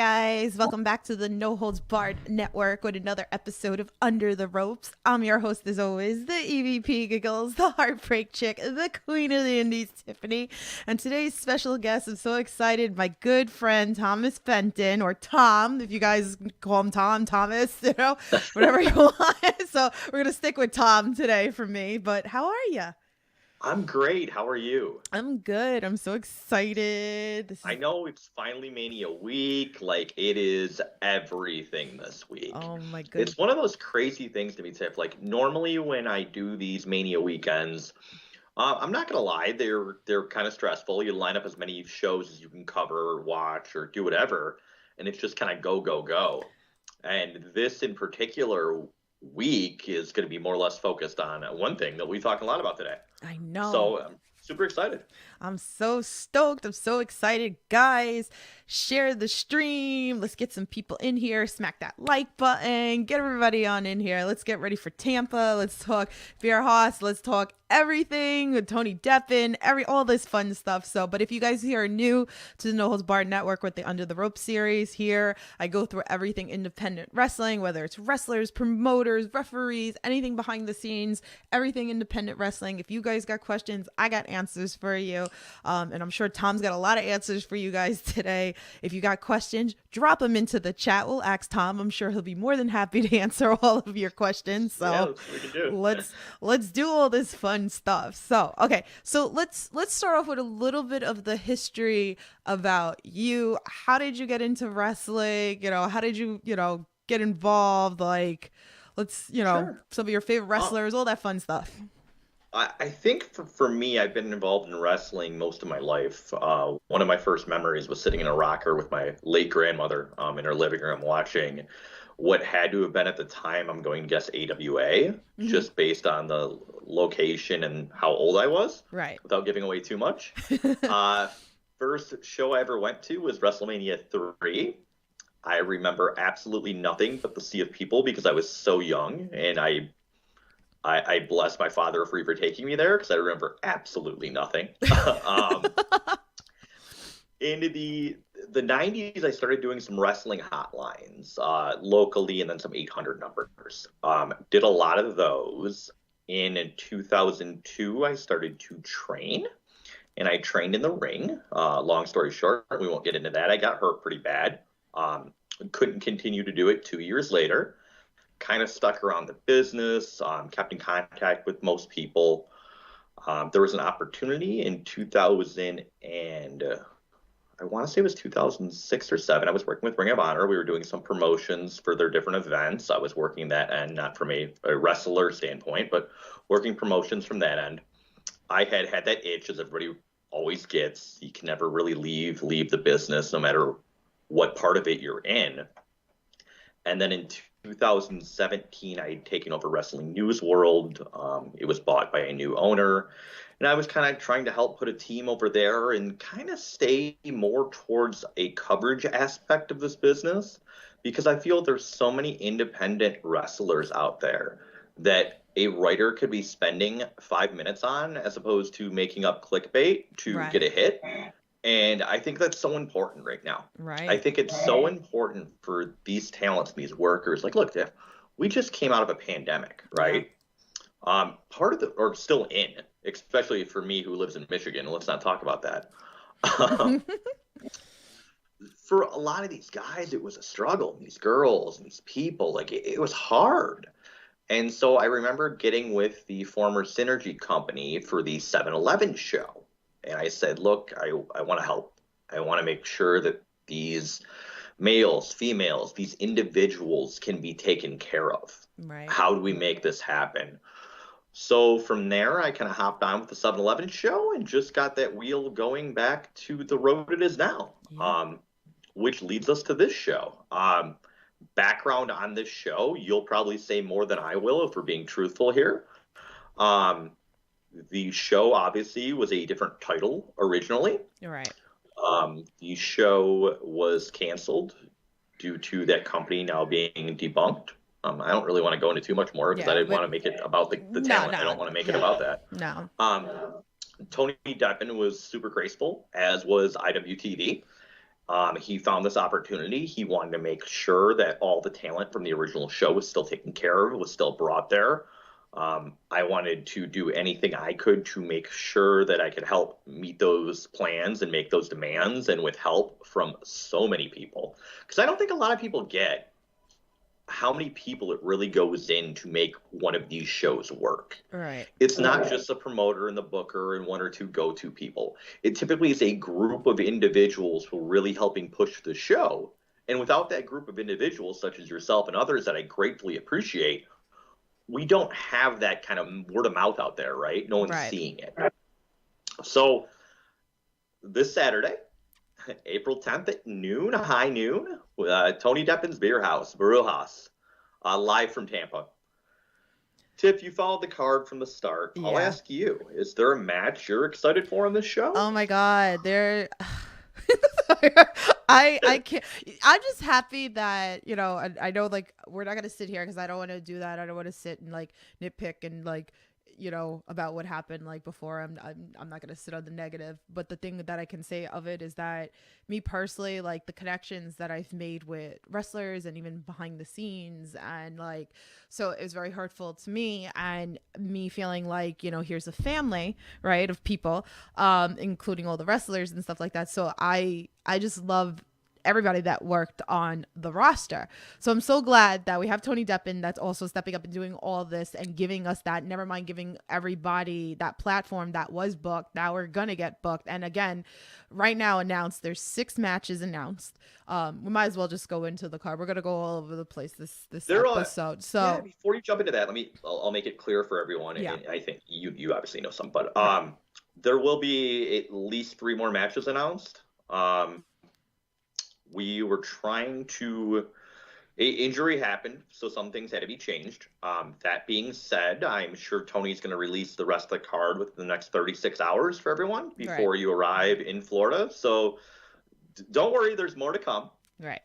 guys, welcome back to the No Holds Barred Network with another episode of Under the Ropes. I'm your host as always, the EVP Giggles, the Heartbreak Chick, the Queen of the Indies, Tiffany. And today's special guest, I'm so excited, my good friend Thomas Fenton, or Tom, if you guys call him Tom, Thomas, whatever you want. So we're going to stick with Tom today for me, but how are you? I'm great. How are you? I'm good. I'm so excited. I know it's finally Mania week. Like, it is everything this week. Oh my goodness. It's one of those crazy things to me, Tiff. Like, normally when I do these Mania weekends, I'm not gonna lie, they're kind of stressful. You line up as many shows as you can cover or watch or do whatever, and it's just kind of go, go, go. And this in particular week is going to be more or less focused on one thing that we talk a lot about today. I know. So I'm super excited. I'm so stoked. I'm so excited. Guys, share the stream. Let's get some people in here. Smack that like button. Get everybody on in here. Let's get ready for Tampa. Let's talk Beer Haas. Let's talk everything with Tony Deppen, all this fun stuff. So, but if you guys here are new to the No Holds Barred Network with the Under the Rope series, here I go through everything independent wrestling, whether it's wrestlers, promoters, referees, anything behind the scenes, everything independent wrestling. If you guys got questions, I got answers for you. And I'm sure Tom's got a lot of answers for you guys today. If you got questions, drop them into the chat. We'll ask Tom. I'm sure he'll be more than happy to answer all of your questions. So yeah, that's what we can do. let's do all this fun stuff. So, okay. So let's start off with a little bit of the history about you. How did you get into wrestling? How did you, get involved? Like, Sure. some of your favorite wrestlers, all that fun stuff. I think for me, I've been involved in wrestling most of my life. One of my first memories was sitting in a rocker with my late grandmother in her living room watching what had to have been at the time, I'm going to guess AWA, just based on the location and how old I was, right? Without giving away too much. First show I ever went to was WrestleMania 3. I remember absolutely nothing but the sea of people because I was so young, and I bless my father for taking me there because I remember absolutely nothing. Into the 90s, I started doing some wrestling hotlines locally and then some 800 numbers. Did a lot of those. In 2002, I started to train, and I trained in the ring. Long story short, we won't get into that. I got hurt pretty bad. Couldn't continue to do it 2 years later. Kind of stuck around the business, kept in contact with most people. There was an opportunity in 2000 and I want to say it was 2006 or 7. I was working with Ring of Honor. We were doing some promotions for their different events. I was working that end, not from a wrestler standpoint, but working promotions from that end. I had that itch, as everybody always gets. You can never really leave the business, no matter what part of it you're in. And then in 2017, I had taken over Wrestling News World. It was bought by a new owner. And I was kind of trying to help put a team over there and kind of stay more towards a coverage aspect of this business, because I feel there's so many independent wrestlers out there that a writer could be spending 5 minutes on as opposed to making up clickbait to get a hit. And I think that's so important right now. Right. I think it's so important for these talents, these workers. Like, look, Jeff, we just came out of a pandemic, right? Part of or still in, especially for me who lives in Michigan. Let's not talk about that. For a lot of these guys, it was a struggle. These girls, these people, like it was hard. And so I remember getting with the former Synergy company for the 7-Eleven show. And I said, look, I want to help. I want to make sure that these males, females, these individuals can be taken care of. Right. How do we make this happen? So from there, I kind of hopped on with the 7-Eleven show and just got that wheel going back to the road it is now, which leads us to this show. Background on this show, you'll probably say more than I will if we're being truthful here. The show obviously was a different title originally. You're right. The show was canceled due to that company now being debunked. I don't really want to go into too much more because I didn't want to make it about the talent. I don't want to make it about that. No. Tony Deppen was super graceful, as was IWTV. He found this opportunity. He wanted to make sure that all the talent from the original show was still taken care of, was still brought there. I wanted to do anything I could to make sure that I could help meet those plans and make those demands, and with help from so many people. Because I don't think a lot of people get how many people it really goes in to make one of these shows work. Right. It's not just the promoter and the booker and one or two go-to people. It typically is a group of individuals who are really helping push the show. And without that group of individuals, such as yourself and others that I gratefully appreciate, we don't have that kind of word of mouth out there, right? No one's seeing it. So this Saturday, April 10th at noon, high noon, Tony Deppin's Beer House, Barujas, live from Tampa. Tiff, you followed the card from the start. I'll ask you, is there a match you're excited for on this show? Oh my God, I can't. I'm just happy that, you know, I know, like, we're not gonna sit here because I don't want to do that. I don't want to sit and like nitpick and like, you know, about what happened like before. I'm not gonna sit on the negative, but the thing that I can say of it is that me personally, like, the connections that I've made with wrestlers and even behind the scenes, and like, so it was very hurtful to me, and me feeling like, you know, here's a family, right, of people, including all the wrestlers and stuff like that. So I just love everybody that worked on the roster. So I'm so glad that we have Tony Deppin that's also stepping up and doing all this and giving us that, never mind giving everybody that platform that was booked. Now we're gonna get booked. And again, right now announced, there's 6 matches announced. We might as well just go into the card. We're gonna go all over the place this episode. So yeah, before you jump into that, I'll make it clear for everyone. Yeah. And I think you obviously know some, but there will be at least 3 more matches announced. We were trying to, a injury happened, so some things had to be changed. That being said, I'm sure Tony's going to release the rest of the card within the next 36 hours for everyone before you arrive in Florida. So don't worry, there's more to come. Right.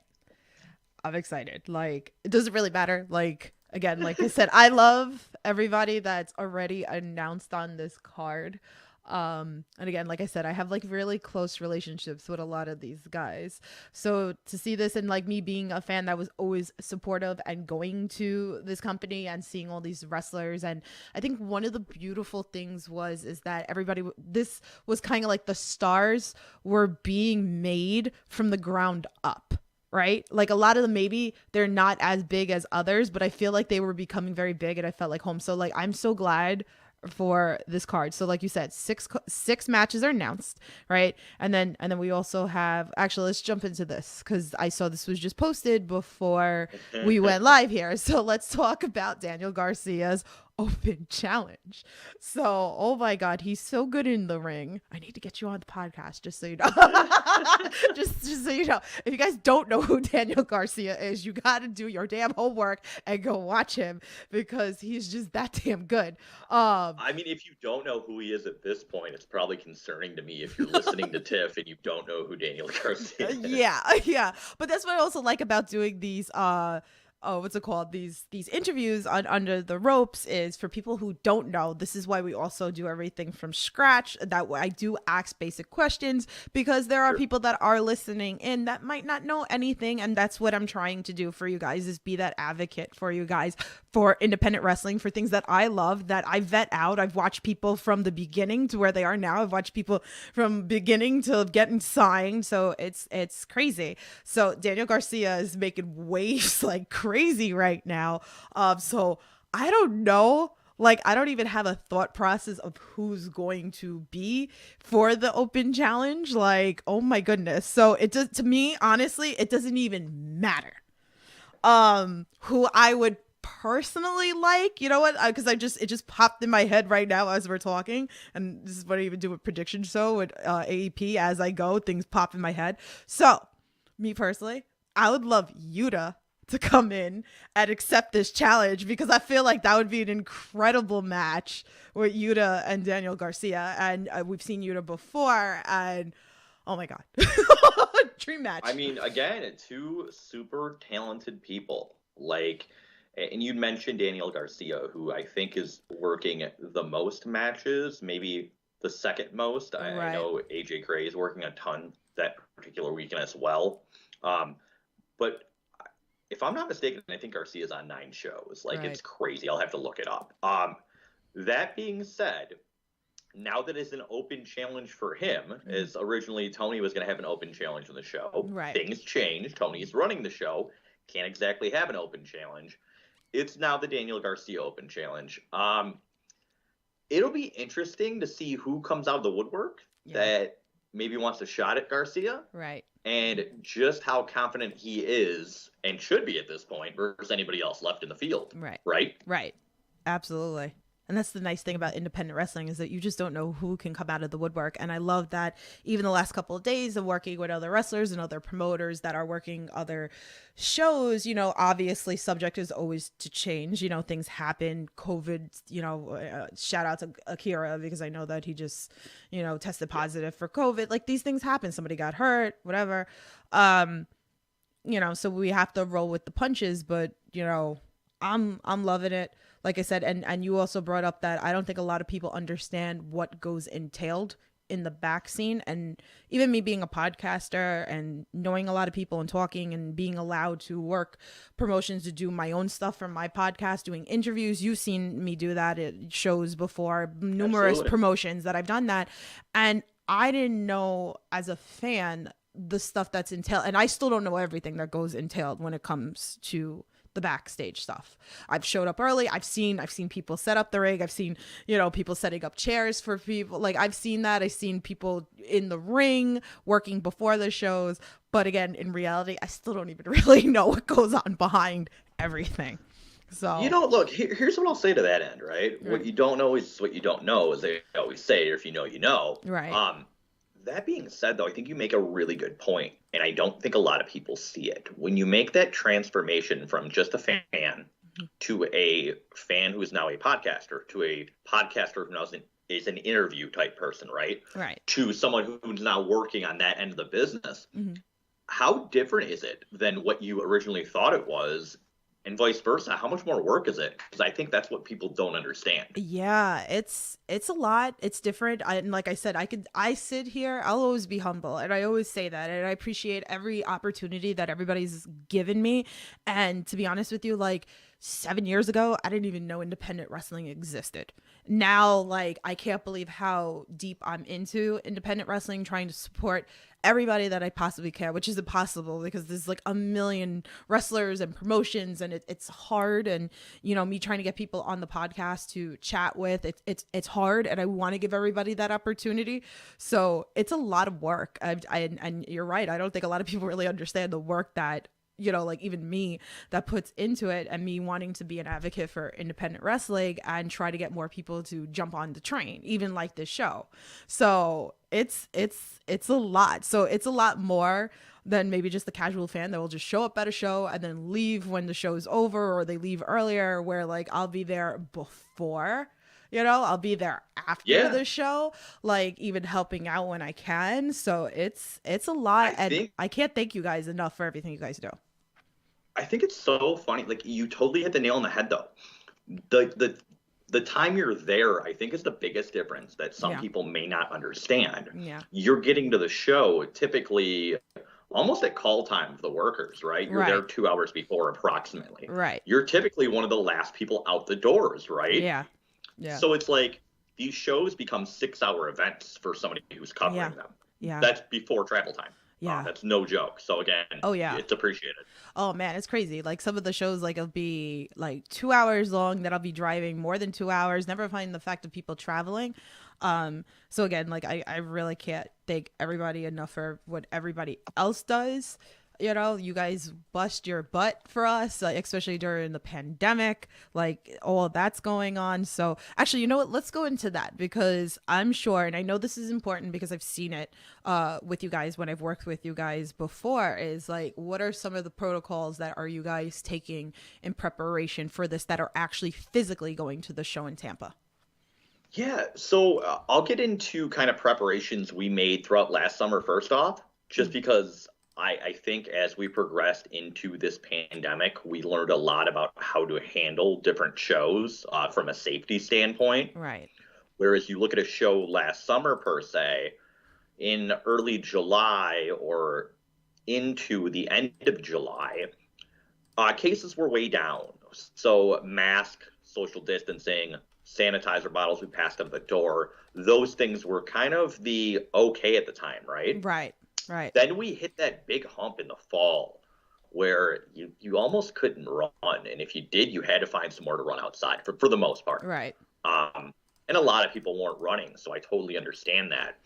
I'm excited. Like, it doesn't really matter. Like, again, like I said, I love everybody that's already announced on this card. And again, like I said, I have like really close relationships with a lot of these guys. So to see this, and like me being a fan that was always supportive and going to this company and seeing all these wrestlers. And I think one of the beautiful things is that this was kind of like the stars were being made from the ground up. Right? Like, a lot of them, maybe they're not as big as others, but I feel like they were becoming very big and I felt like home. So like, I'm so glad for this card. So like you said, six matches are announced, right? And then we also have, actually, let's jump into this because I saw this was just posted before we went live here. So let's talk about Daniel Garcia's open challenge. So, oh my God, he's so good in the ring. I need to get you on the podcast, just so you know. just so you know. If you guys don't know who Daniel Garcia is, you got to do your damn homework and go watch him because he's just that damn good. I mean, if you don't know who he is at this point, it's probably concerning to me if you're listening to Tiff and you don't know who Daniel Garcia is. Yeah. But that's what I also like about doing these what's it called? These interviews on Under the Ropes is for people who don't know. This is why we also do everything from scratch. That way I do ask basic questions because there are people that are listening in that might not know anything. And that's what I'm trying to do for you guys, is be that advocate for you guys for independent wrestling, for things that I love, that I vet out. I've watched people from the beginning to where they are now. I've watched people from beginning to getting signed. So it's crazy. So Daniel Garcia is making waves like crazy right now. So I don't know. Like, I don't even have a thought process of who's going to be for the open challenge. Like, oh my goodness. So it does, to me, honestly, it doesn't even matter. Who I would personally like, you know what? Because it just popped in my head right now as we're talking, and this is what I even do with prediction show with AEP. As I go, things pop in my head. So, me personally, I would love Yuta to come in and accept this challenge because I feel like that would be an incredible match with Yuta and Daniel Garcia, and we've seen Yuta before, and oh my God, dream match. I mean, again, 2 super talented people, like. And you mentioned Daniel Garcia, who I think is working the most matches, maybe the second most. I know AJ Gray is working a ton that particular weekend as well. But if I'm not mistaken, I think Garcia's on 9 shows. Like, Right. it's crazy. I'll have to look it up. That being said, now that it's an open challenge for him, as originally Tony was going to have an open challenge on the show, Right. things changed. Tony's running the show, can't exactly have an open challenge. It's now the Daniel Garcia Open Challenge. It'll be interesting to see who comes out of the woodwork that maybe wants a shot at Garcia. Right. And just how confident he is and should be at this point versus anybody else left in the field. Right. Right? Right. Absolutely. And that's the nice thing about independent wrestling is that you just don't know who can come out of the woodwork. And I love that even the last couple of days of working with other wrestlers and other promoters that are working other shows, you know, obviously subject is always to change. You know, things happen. COVID, you know, shout out to Akira because I know that he just, you know, tested positive for COVID. Like these things happen. Somebody got hurt, whatever. You know, so we have to roll with the punches, but, you know, I'm loving it. Like I said, and you also brought up that I don't think a lot of people understand what goes entailed in the back scene. And even me being a podcaster and knowing a lot of people and talking and being allowed to work promotions to do my own stuff from my podcast, doing interviews. You've seen me do that at shows before, numerous promotions that I've done that. And I didn't know as a fan the stuff that's entailed. And I still don't know everything that goes entailed when it comes to the backstage stuff. I've showed up early. I've seen people set up the rig. I've seen, you know, people setting up chairs for people. Like I've seen that. I've seen people in the ring working before the shows. But again, in reality, I still don't even really know what goes on behind everything. So, you know, look, here's what I'll say to that end, right? What you don't know is what you don't know, as they always say, or if you know, you know. Right. That being said, though, I think you make a really good point, and I don't think a lot of people see it. When you make that transformation from just a fan to a fan who is now a podcaster, to a podcaster who now is an interview type person, right? Right. To someone who's now working on that end of the business, how different is it than what you originally thought it was? And vice versa, how much more work is it? Because I think that's what people don't understand. Yeah, it's a lot. It's different. And like I said, I sit here, I'll always be humble. And I always say that. And I appreciate every opportunity that everybody's given me. And to be honest with you, like 7 years ago, I didn't even know independent wrestling existed. Now, like, I can't believe how deep I'm into independent wrestling, trying to support everybody that I possibly can, which is impossible because there's like a million wrestlers and promotions and it's hard. And, you know, me trying to get people on the podcast to chat with, it's hard. And I want to give everybody that opportunity. So it's a lot of work. And you're right. I don't think a lot of people really understand the work that, you know, like even me that puts into it, and me wanting to be an advocate for independent wrestling and try to get more people to jump on the train, even like this show. So it's a lot. So it's a lot more than maybe just the casual fan that will just show up at a show and then leave when the show's over, or they leave earlier, where like I'll be there before, you know, I'll be there after the show, like even helping out when I can. So it's a lot. I can't thank you guys enough for everything you guys do. I think it's so funny. Like, you totally hit the nail on the head, though. The time you're there, I think, is the biggest difference that some people may not understand. Yeah. You're getting to the show typically almost at call time of the workers, right? You're there 2 hours before, approximately. Right. You're typically one of the last people out the doors, right? Yeah. Yeah. So it's like these shows become 6-hour events for somebody who's covering them. Yeah. That's before travel time. Yeah. That's no joke. So again, it's appreciated. Oh man, it's crazy. Like some of the shows, like it'll be like 2 hours long that I'll be driving more than 2 hours, never find the fact of people traveling. So again, like I really can't thank everybody enough for what everybody else does. You know, you guys bust your butt for us, like, especially during the pandemic, like all that's going on. So actually, you know what? Let's go into that, because I'm sure, and I know this is important because I've seen it with you guys when I've worked with you guys before, is like, what are some of the protocols that are you guys taking in preparation for this that are actually physically going to the show in Tampa? Yeah, so I'll get into kind of preparations we made throughout last summer first off, just because I think as we progressed into this pandemic, we learned a lot about how to handle different shows from a safety standpoint. Right. Whereas you look at a show last summer, per se, in early July or into the end of July, cases were way down. So mask, social distancing, sanitizer bottles we passed up the door, those things were kind of the okay at the time, right? Right. Right. Then we hit that big hump in the fall where you almost couldn't run. And if you did, you had to find somewhere to run outside for the most part. Right. And a lot of people weren't running, so I totally understand that.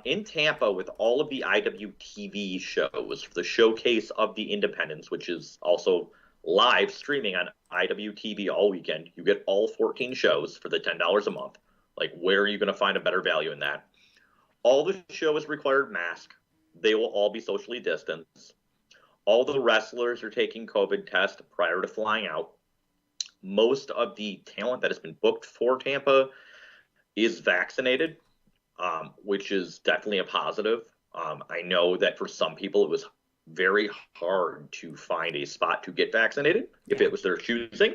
In Tampa, with all of the IWTV shows, the Showcase of the Independents, which is also live streaming on IWTV all weekend, you get all 14 shows for the $10 a month. Like, where are you going to find a better value in that? All the shows required masks. They will all be socially distanced. All the wrestlers are taking COVID tests prior to flying out. Most of the talent that has been booked for Tampa is vaccinated, which is definitely a positive. I know that for some people it was very hard to find a spot to get vaccinated if it was their choosing.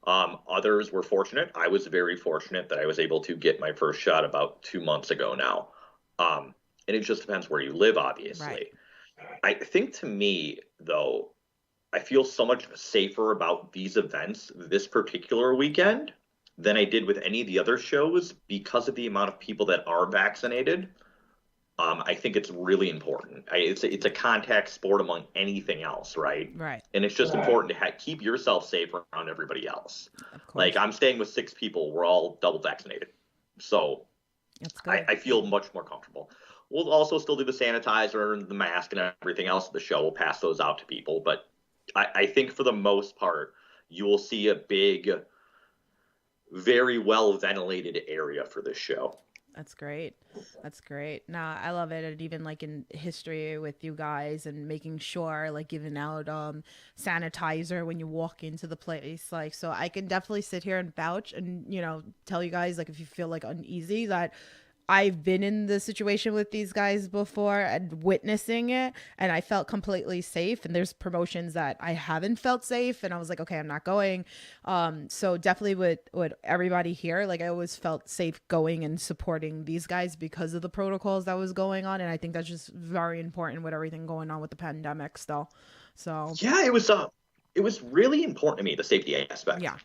Others were fortunate. I was very fortunate that I was able to get my first shot about 2 months ago now. And it just depends where you live, obviously. Right. I think, to me, though, I feel so much safer about these events this particular weekend than I did with any of the other shows because of the amount of people that are vaccinated. I think it's really important. It's a contact sport among anything else, right? Right. And it's just important to keep yourself safe around everybody else. Like, I'm staying with 6 people. We're all double vaccinated. So That's good. I feel much more comfortable. We'll also still do the sanitizer and the mask and everything else at the show. We'll pass those out to people. But I think for the most part, you will see a big, very well ventilated area for this show. That's great. That's great. Nah, I love it. And even like in history with you guys and making sure like giving out sanitizer when you walk into the place. Like, so I can definitely sit here and vouch and, you know, tell you guys, like, if you feel like uneasy, that I've been in the situation with these guys before and witnessing it, and I felt completely safe. And there's promotions that I haven't felt safe, and I was like, okay, I'm not going. So definitely with everybody here, like, I always felt safe going and supporting these guys because of the protocols that was going on, and I think that's just very important with everything going on with the pandemic still. So yeah, it was really important to me, the safety aspect. Yeah.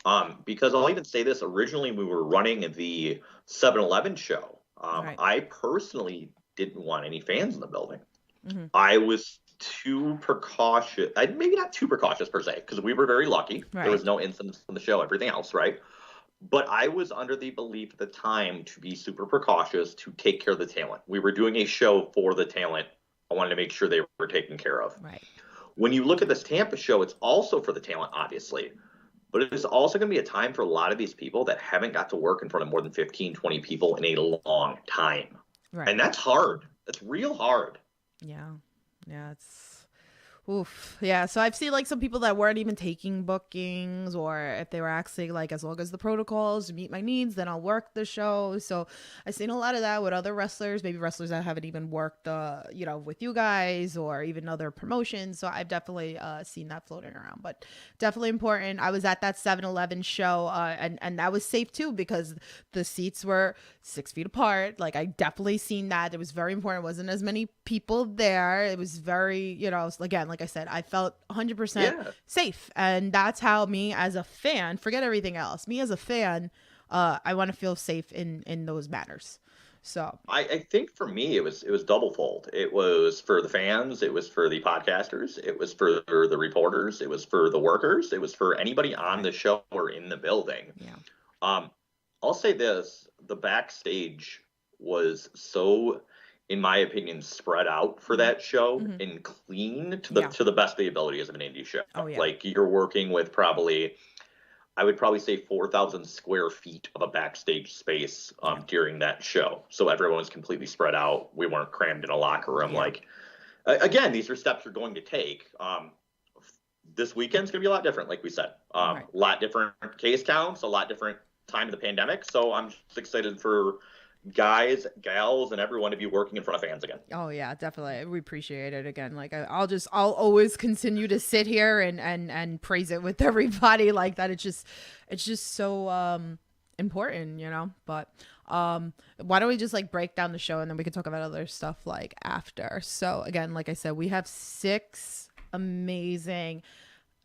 Because I'll even say this: originally, we were running the 7-Eleven show. Right. I personally didn't want any fans in the building. Mm-hmm. I was too precautious. Maybe not too precautious per se, because we were very lucky. Right. There was no incidents in the show, everything else, right? But I was under the belief at the time to be super precautious, to take care of the talent. We were doing a show for the talent. I wanted to make sure they were taken care of. Right. When you look at this Tampa show, it's also for the talent, obviously. But it's also going to be a time for a lot of these people that haven't got to work in front of more than 15, 20 people in a long time. Right. And that's hard. That's real hard. Yeah. Yeah. Oof. Yeah. So I've seen like some people that weren't even taking bookings, or if they were actually like, as long as the protocols meet my needs, then I'll work the show. So I've seen a lot of that with other wrestlers, maybe wrestlers that haven't even worked, with you guys or even other promotions. So I've definitely seen that floating around, but definitely important. I was at that 7-Eleven show and that was safe too, because the seats were 6 feet apart. Like, I definitely seen that. It was very important. It wasn't as many people there. It was very, again, like I said, I felt 100% safe. And that's how me as a fan, forget everything else, me as a fan, I want to feel safe in those matters. So I think for me, it was double fold. It was for the fans. It was for the podcasters. It was for the reporters. It was for the workers. It was for anybody on the show or in the building. Yeah. I'll say this: the backstage was so, in my opinion, spread out for that show and clean to the best of the ability of an indie show. Oh, yeah. Like, you're working with I would probably say 4,000 square feet of a backstage space during that show. So everyone was completely spread out. We weren't crammed in a locker room. Yeah. Like, again, these are steps you're going to take. This weekend's going to be a lot different, like we said. A lot different case counts, a lot different time of the pandemic. So I'm just excited for guys, gals, and everyone to be working in front of fans again. Oh yeah, definitely. We appreciate it again. Like, I'll always continue to sit here and praise it with everybody like that. It's just so important, but why don't we just like break down the show and then we can talk about other stuff like after. So again, like I said, we have 6 amazing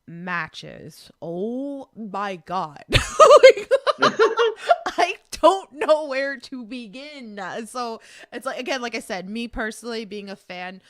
matches. Oh my God. I don't know where to begin. So it's like, again, like I said, me personally being a fan,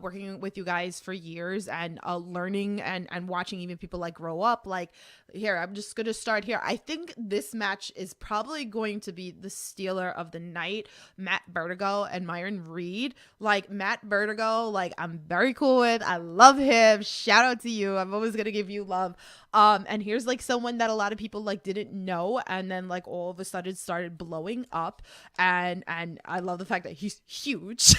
working with you guys for years and learning and watching even people like grow up. Like here, I'm just going to start here. I think this match is probably going to be the stealer of the night. Matt Vertigo and Myron Reed. Like Matt Vertigo, like I'm very cool with. I love him. Shout out to you. I'm always going to give you love. And here's like someone that a lot of people like didn't know, and then like all of a sudden started blowing up. And I love the fact that he's huge.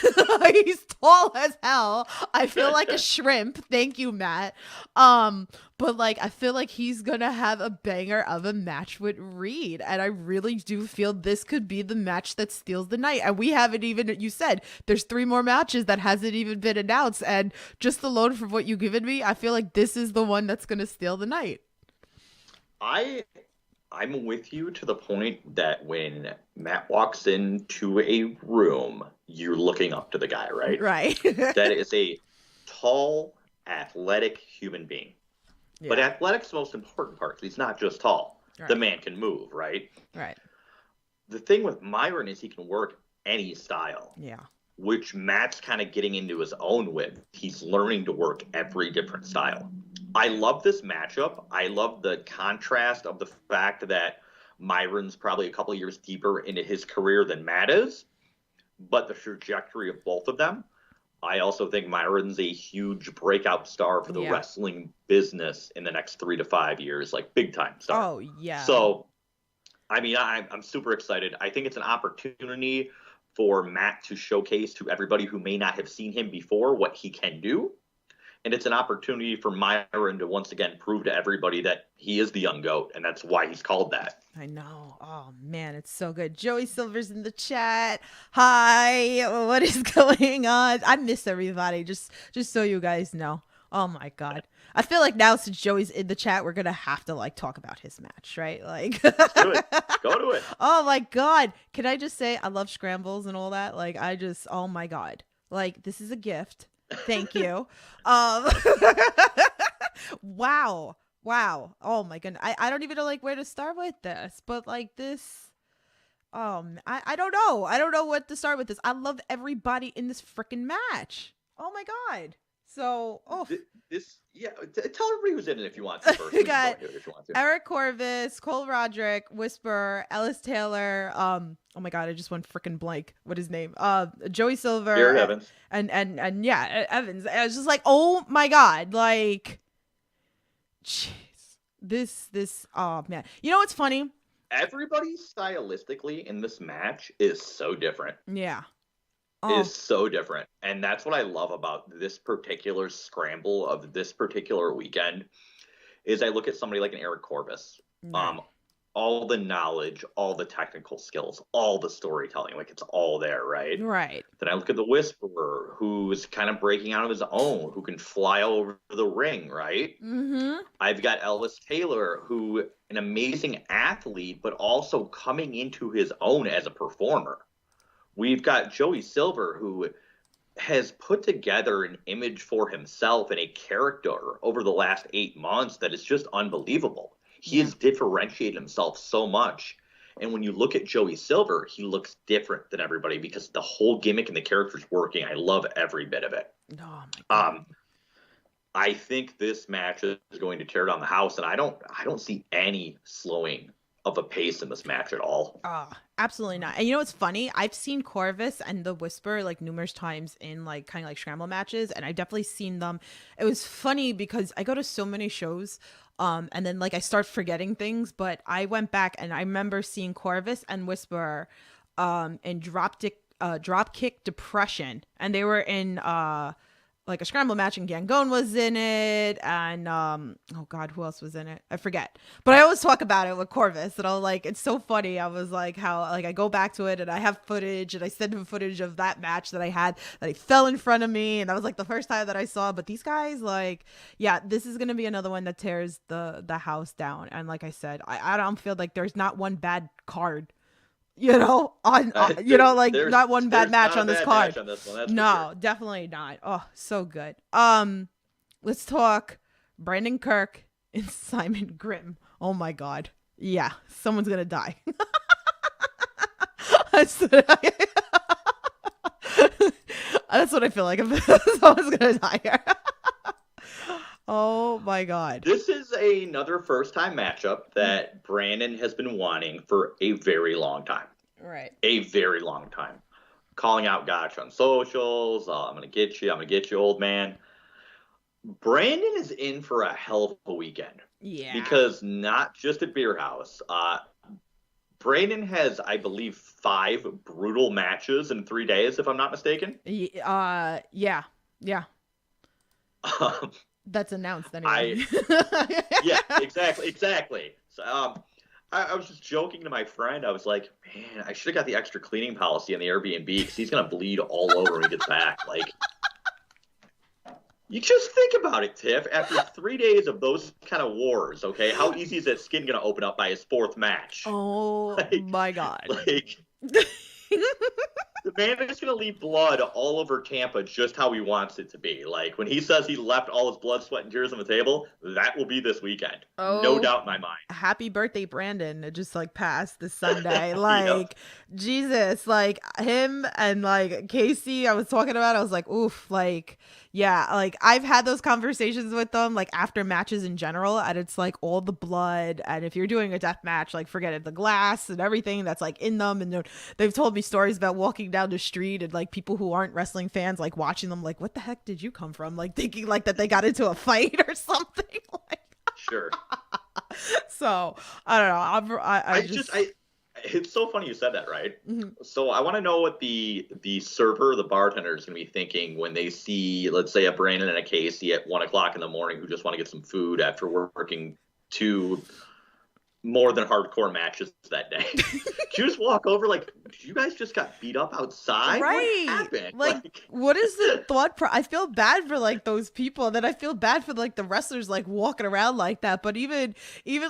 He's tall as hell. I feel like a shrimp. Thank you, Matt. But like I feel like he's gonna have a banger of a match with Reed, and I really do feel this could be the match that steals the night. And we haven't even, you said there's 3 more matches that hasn't even been announced, and just alone from what you've given me, I feel like this is the one that's gonna steal the night. I'm with you to the point that when Matt walks into a room, you're looking up to the guy, right? Right. That is a tall, athletic human being. Yeah. But athletic's the most important part. He's not just tall. Right. The man can move, right? Right. The thing with Myron is he can work any style. Yeah. Which Matt's kind of getting into his own with. He's learning to work every different style. I love this matchup. I love the contrast of the fact that Myron's probably a couple of years deeper into his career than Matt is, but the trajectory of both of them. I also think Myron's a huge breakout star for the wrestling business in the next 3 to 5 years, like big time star. Oh, yeah. So, I mean, I'm super excited. I think it's an opportunity for Matt to showcase to everybody who may not have seen him before what he can do. And it's an opportunity for Myron to once again prove to everybody that he is the young GOAT, and that's why he's called that. I know. Oh, man, it's so good. Joey Silver's in the chat. Hi, what is going on? I miss everybody, just so you guys know. Oh, my God. I feel like now since Joey's in the chat, we're going to have to, like, talk about his match, right? Like, let's do it. Go to it. Oh, my God. Can I just say I love scrambles and all that? Like, oh, my God. Like, this is a gift. Thank you. Wow. Oh my goodness. I don't even know like where to start with this, but like this, I don't know. I don't know what to start with this. I love everybody in this freaking match. Oh my God. So, tell everybody who's in it if you want to first. We got Eric Corvus, Cole Roderick, Whisperer, Ellis Taylor, oh my God, I just went freaking blank. What his name? Joey Silver. Jared Evans. And yeah, Evans. I was just like, oh my God, like, jeez, this, oh man. You know what's funny? Everybody stylistically in this match is so different. Yeah. Is so different. And that's what I love about this particular scramble of this particular weekend is I look at somebody like an Eric Corvus. Right. All the knowledge, all the technical skills, all the storytelling, like it's all there, right? Right. Then I look at the Whisperer, who's kind of breaking out of his own, who can fly all over the ring, right? Mm-hmm. I've got Ellis Taylor, who an amazing athlete, but also coming into his own as a performer. We've got Joey Silver, who has put together an image for himself and a character over the last 8 months that is just unbelievable. He has differentiated himself so much. And when you look at Joey Silver, he looks different than everybody because the whole gimmick and the character's working. I love every bit of it. Oh, my God. I think this match is going to tear down the house, and I don't see any slowing of a pace in this match at all. Absolutely not. And you know what's funny? I've seen Corvus and the Whisper like numerous times in like kind of like scramble matches, and I've definitely seen them. It was funny because I go to so many shows, and then like I start forgetting things, but I went back and I remember seeing Corvus and Whisperer in Dropkick Depression, and they were in like a scramble match, and Gangone was in it, and oh god, who else was in it? I forget. But I always talk about it with Corvus, and I'll like, it's so funny. I was like, how like I go back to it and I have footage, and I send him footage of that match that I had that he fell in front of me, and that was like the first time that I saw. But these guys, like, yeah, this is gonna be another one that tears the house down. And like I said, I don't feel like there's not one bad card, you know, on you know, like not one bad match on this card. On this one, no, sure. Definitely not. Oh, so good. Let's talk Brandon Kirk and Simon Grimm. Oh my god. Yeah, someone's gonna die. That's what I feel like. Someone's gonna die here. Oh my god. This is another first time matchup that Brandon has been wanting for a very long time. Right. A very long time. Calling out Gotch on socials. I'm going to get you, old man. Brandon is in for a hell of a weekend. Yeah. Because not just at Beer House. Brandon has, I believe, 5 brutal matches in 3 days, if I'm not mistaken. Yeah. That's announced anyway. Yeah, exactly. So, I was just joking to my friend. I was like, man, I should have got the extra cleaning policy on the Airbnb because he's going to bleed all over when he gets back. Like, you just think about it, Tiff. After 3 days of those kind of wars, okay, how easy is that skin going to open up by his 4th match? Oh, my God. Like, the man is going to leave blood all over Tampa just how he wants it to be. Like, when he says he left all his blood, sweat, and tears on the table, that will be this weekend. Oh, no doubt in my mind. Happy birthday, Brandon. It just, like, passed this Sunday. Like, Jesus. Like, him and, like, Casey, I was talking about, I was like, oof, like, yeah, like, I've had those conversations with them, like, after matches in general, and it's, like, all the blood, and if you're doing a death match, like, forget it, the glass and everything that's, like, in them, and they've told me stories about walking down the street and, like, people who aren't wrestling fans, like, watching them, like, what the heck did you come from? Like, thinking, like, that they got into a fight or something. Like, sure. So, I don't know, it's so funny you said that, right? Mm-hmm. So I want to know what the server, the bartender, is going to be thinking when they see, let's say, a Brandon and a Casey at 1 o'clock in the morning who just want to get some food after working 2 more than hardcore matches that day. You just walk over like, you guys just got beat up outside? Right. What happened? Like, what is the thought I feel bad for, like, those people. Then I feel bad for, like, the wrestlers, like, walking around like that. But even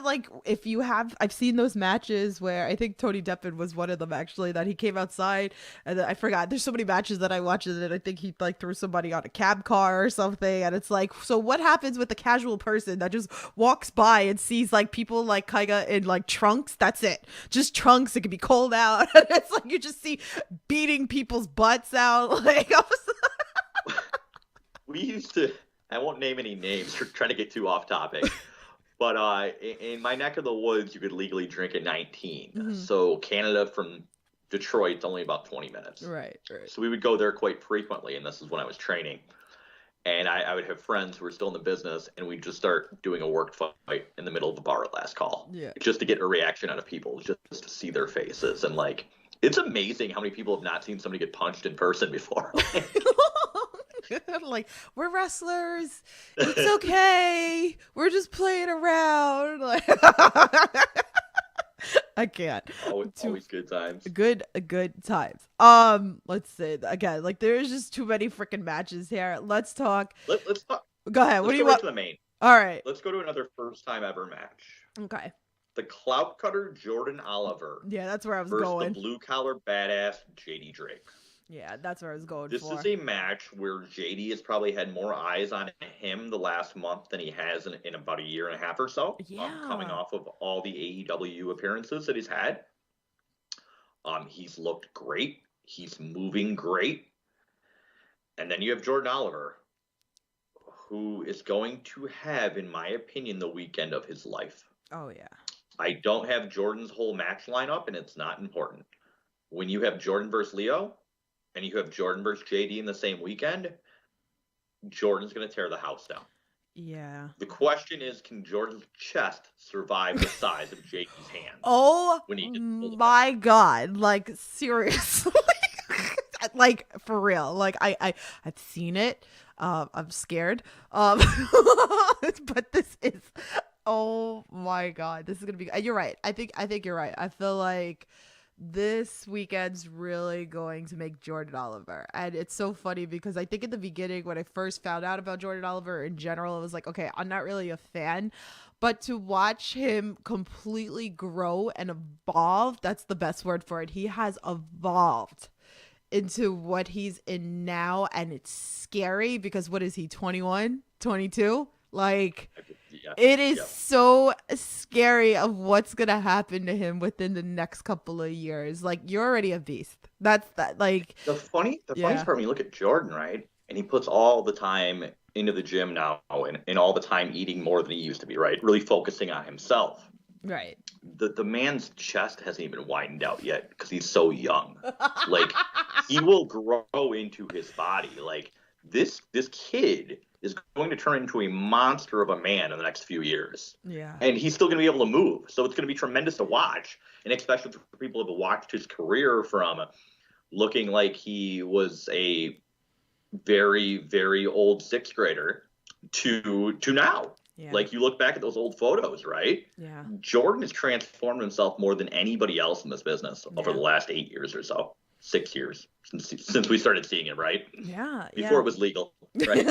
like, if you have, I've seen those matches where I think Tony Deppen was one of them, actually, that he came outside, and I forgot. There's so many matches that I watched, and I think he, like, threw somebody on a cab car or something. And it's like, so what happens with the casual person that just walks by and sees, like, people like Kaiga in, like, trunks? That's it. Just trunks. It could be cold out. It's like you just see beating people's butts out. Like, we used to, I won't name any names, we're trying to get too off topic, but in my neck of the woods, you could legally drink at 19. Mm-hmm. So Canada from Detroit's only about 20 minutes. Right. So we would go there quite frequently, and this is when I was training. And I would have friends who were still in the business, and we'd just start doing a work fight in the middle of the bar at last call. Yeah. Just to get a reaction out of people, just to see their faces. And, like, it's amazing how many people have not seen somebody get punched in person before. Like, we're wrestlers. It's okay. We're just playing around. Like, I can't. Always good times. Good times. Let's say again, like, there's just too many freaking matches here. Let's talk. Let's talk. Go ahead. What do you want? To the main. All right. Let's go to another first time ever match. Okay. The clout cutter Jordan Oliver. Yeah, that's where I was versus going. The blue collar badass JD Drake. Yeah, that's where I was going. This is a match where JD has probably had more eyes on him the last month than he has in about a year and a half or so. Yeah. Coming off of all the AEW appearances that he's had. He's looked great. He's moving great. And then you have Jordan Oliver, who is going to have, in my opinion, the weekend of his life. Oh, yeah. I don't have Jordan's whole match lineup, and it's not important. When you have Jordan versus Leo, and you have Jordan versus JD in the same weekend, Jordan's going to tear the house down. Yeah. The question is, can Jordan's chest survive the size of JD's hands? Oh, my God. Like, seriously. Like, for real. Like, I've seen it. I'm scared. But this is, oh my God, this is gonna be. You're right. I think you're right. I feel like this weekend's really going to make Jordan Oliver. And it's so funny because I think in the beginning when I first found out about Jordan Oliver in general, I was like, okay, I'm not really a fan. But to watch him completely grow and evolve, that's the best word for it. He has evolved into what he's in now. And it's scary because what is he, 21, 22? Like, it is so scary of what's going to happen to him within the next couple of years. Like, you're already a beast. That's that. Like, the funny part, when you look at Jordan, right? And he puts all the time into the gym now and all the time eating more than he used to be, right? Really focusing on himself. Right. The man's chest hasn't even widened out yet because he's so young. Like, he will grow into his body. Like, this kid is going to turn into a monster of a man in the next few years. Yeah. And he's still going to be able to move. So it's going to be tremendous to watch. And especially for people who have watched his career from looking like he was a very, very old sixth grader to now. Yeah. Like, you look back at those old photos, right? Yeah. Jordan has transformed himself more than anybody else in this business over the last 8 years or so. 6 years since we started seeing it, right? Yeah. Before it was legal, right?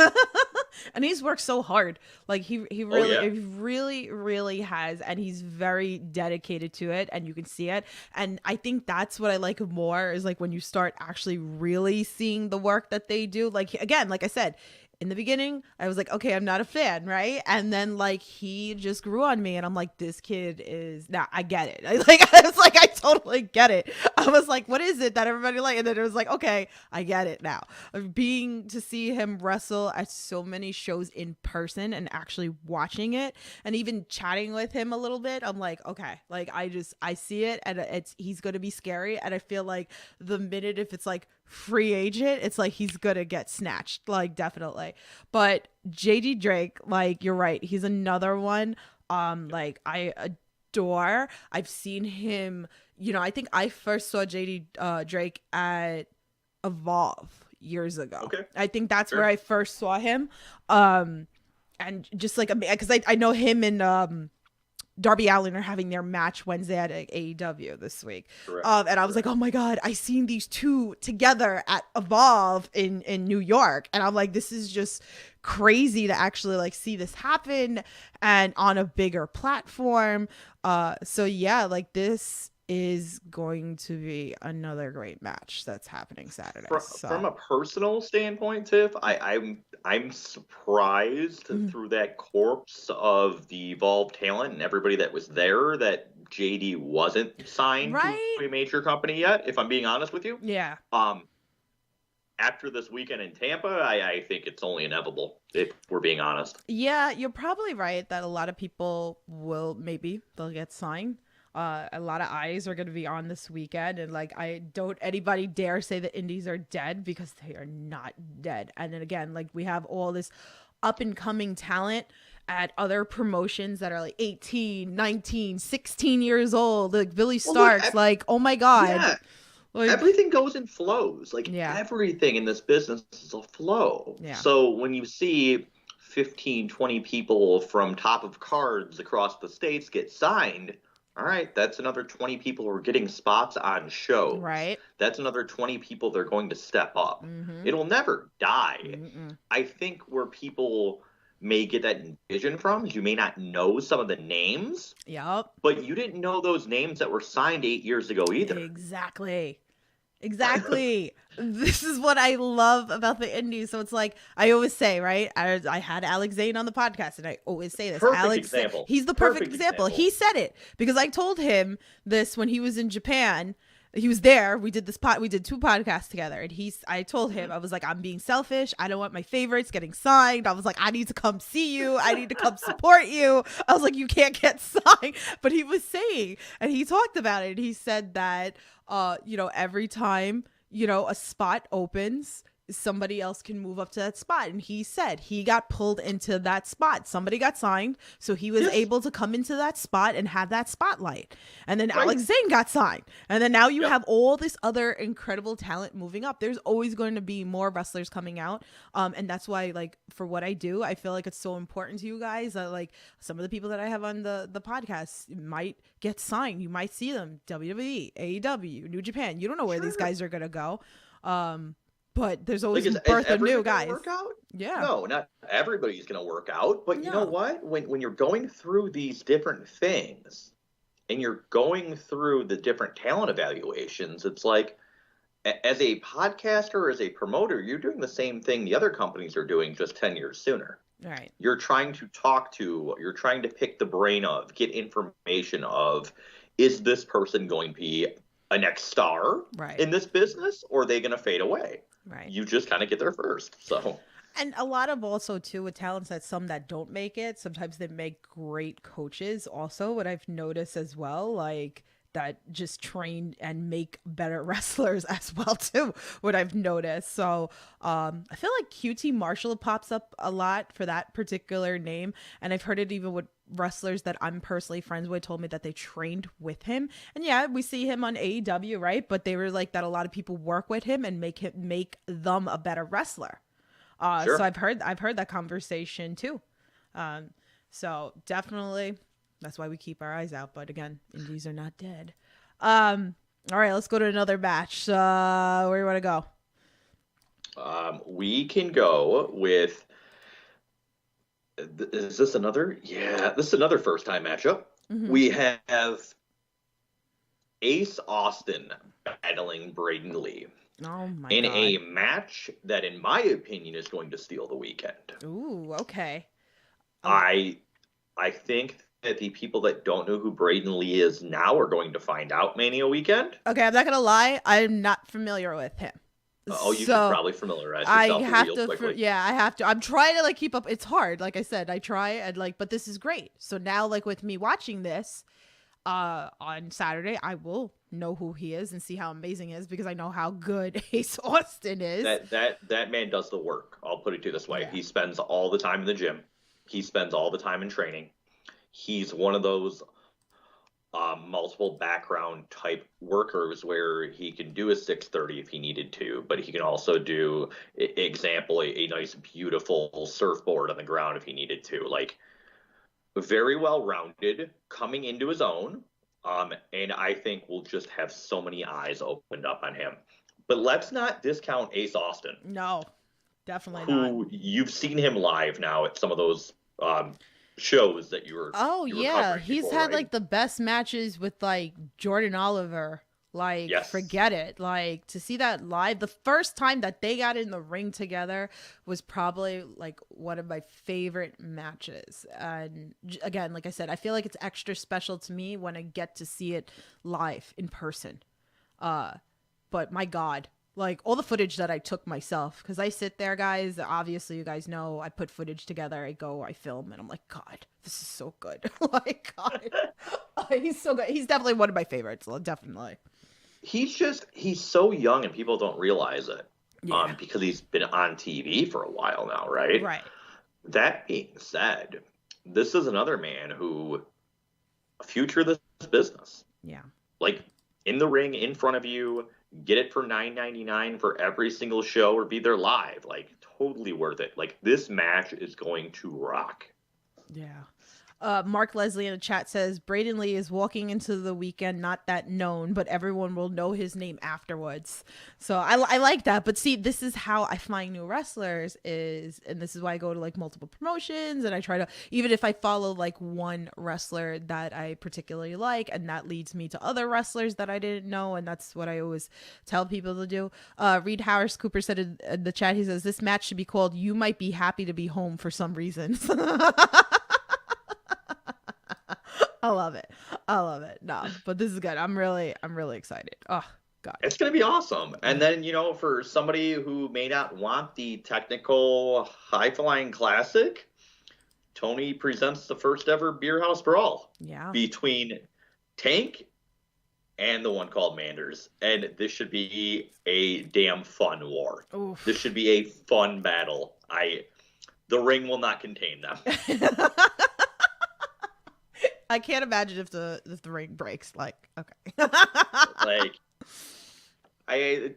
And he's worked so hard. Like, he really has, and he's very dedicated to it, and you can see it. And I think that's what I like more is like when you start actually really seeing the work that they do. Like, again, like I said, in the beginning, I was like, okay, I'm not a fan, right? And then like he just grew on me, and I'm like, this kid is now. I get it. I was like, I totally get it. I was like, what is it that everybody like? And then it was like, okay, I get it now. To see him wrestle at so many shows in person and actually watching it and even chatting with him a little bit, I'm like, okay, like I see it, and he's gonna be scary, and I feel like the minute if it's like free agent, it's like he's gonna get snatched, like definitely. But JD Drake, like you're right, he's another one like I adore. I've seen him, I think I first saw JD Drake at Evolve years ago. Okay. I think that's where I first saw him, and just like because I know him and Darby Allin are having their match Wednesday at AEW this week. And I was like, oh my God, I seen these two together at Evolve in New York. And I'm like, this is just crazy to actually like see this happen and on a bigger platform. So yeah, like this is going to be another great match that's happening Saturday. From a personal standpoint, Tiff, I'm surprised through that corpse of the Evolve talent and everybody that was there that JD wasn't signed to a major company yet, if I'm being honest with you. Yeah. After this weekend in Tampa, I think it's only inevitable, if we're being honest. Yeah, you're probably right that a lot of people they'll get signed. A lot of eyes are going to be on this weekend, and like don't anybody dare say the indies are dead, because they are not dead. And then again, like we have all this up and coming talent at other promotions that are like 18, 19, 16 years old, like Billy Starks, like, oh my God. Yeah. Like, everything goes in flows. Like everything in this business is a flow. Yeah. So when you see 15, 20 people from top of cards across the states get signed, all right, that's another 20 people who are getting spots on shows. Right. That's another 20 people they're going to step up. Mm-hmm. It'll never die. Mm-mm. I think where people may get that vision from is you may not know some of the names. Yep. But you didn't know those names that were signed 8 years ago either. Exactly. This is what I love about the indies. So it's like I always say, right? I had Alex Zane on the podcast, and I always say this. Example. He's the perfect example. He said it because I told him this when he was in Japan. He was there. We did we did 2 podcasts together, and I told him, I was like, I'm being selfish. I don't want my favorites getting signed. I was like, I need to come see you. I need to come support you. I was like, you can't get signed. But he was saying, and he talked about it. He said that, every time, a spot opens, somebody else can move up to that spot. And he said he got pulled into that spot. Somebody got signed, so he was able to come into that spot and have that spotlight. And then Alex Zane got signed. And then now you have all this other incredible talent moving up. There's always going to be more wrestlers coming out. And that's why, like, for what I do, I feel like it's so important to you guys that, like, some of the people that I have on the podcast might get signed. You might see them WWE, AEW, New Japan. You don't know where these guys are going to go. But there's always birth of new guys. Work out? Yeah. No, not everybody's going to work out. But you know what? When you're going through these different things and you're going through the different talent evaluations, it's like, as a podcaster, as a promoter, you're doing the same thing the other companies are doing just 10 years sooner. Right. You're trying to pick the brain of, get information of, is this person going to be a next star in this business, or are they going to fade away? Right. You just kind of get there first. So, and a lot of also too with talents that some that don't make it, sometimes they make great coaches also, what I've noticed as well, like that just train and make better wrestlers as well too, what I've noticed. So I feel like QT Marshall pops up a lot for that particular name, and I've heard it even with wrestlers that I'm personally friends with told me that they trained with him. And yeah, we see him on AEW, right? But they were like that a lot of people work with him and make them a better wrestler. So I've heard that conversation too. So definitely that's why we keep our eyes out. But again, indies are not dead. All right, let's go to another match. Where do you want to go? We can go with, is this another? Yeah, this is another first time matchup. Mm-hmm. We have Ace Austin battling Braun Lee. Oh my in God. A match that, in my opinion, is going to steal the weekend. Ooh, okay. I think that the people that don't know who Braun Lee is now are going to find out Mania weekend. Okay, I'm not gonna lie, I'm not familiar with him. You should probably familiarize yourself I have real quickly. I have to. I'm trying to like keep up. It's hard. Like I said, I try and like, but this is great. So now, like with me watching this, on Saturday, I will know who he is and see how amazing he is because I know how good Ace Austin is. That man does the work. I'll put it to you this way: he spends all the time in the gym. He spends all the time in training. He's one of those multiple background type workers where he can do a 630 if he needed to, but he can also do, a nice, beautiful surfboard on the ground if he needed to. Like, very well rounded, coming into his own, and I think we'll just have so many eyes opened up on him. But let's not discount Ace Austin. No, definitely not. Who you've seen him live now at some of those shows that you were. Oh yeah, he's had like the best matches with like Jordan Oliver. Like, forget it. Like, to see that live, the first time that they got in the ring together was probably like one of my favorite matches. And again, like I said, I feel like it's extra special to me when I get to see it live in person. But my God, like all the footage that I took myself, because I sit there, guys, obviously you guys know I put footage together, I film, and I'm like, God, this is so good. Like, God, he's so good. He's definitely one of my favorites, definitely. He's so young and people don't realize it because he's been on TV for a while now, right? Right. That being said, this is another man who, a future of this business. Yeah. Like, in the ring, in front of you, get it for $9.99 for every single show or be there live. Like, totally worth it. Like, this match is going to rock. Yeah. Mark Leslie in the chat says, Braun Lee is walking into the weekend not that known, but everyone will know his name afterwards. So I like that. But see, this is how I find new wrestlers and this is why I go to like multiple promotions and I try to, even if I follow like one wrestler that I particularly like, and that leads me to other wrestlers that I didn't know. And that's what I always tell people to do. Reed Harris Cooper said in the chat, he says, this match should be called You Might Be Happy to Be Home for Some Reason. I love it. No, but this is good. I'm really excited. Oh God. It's going to be awesome. And then, for somebody who may not want the technical high-flying classic, Tony presents the first ever Beer House Brawl. Yeah. Between Tank and the one called Manders. And this should be a damn fun war. Oof. This should be a fun battle. The ring will not contain them. I can't imagine if the ring breaks. Like, okay. Like,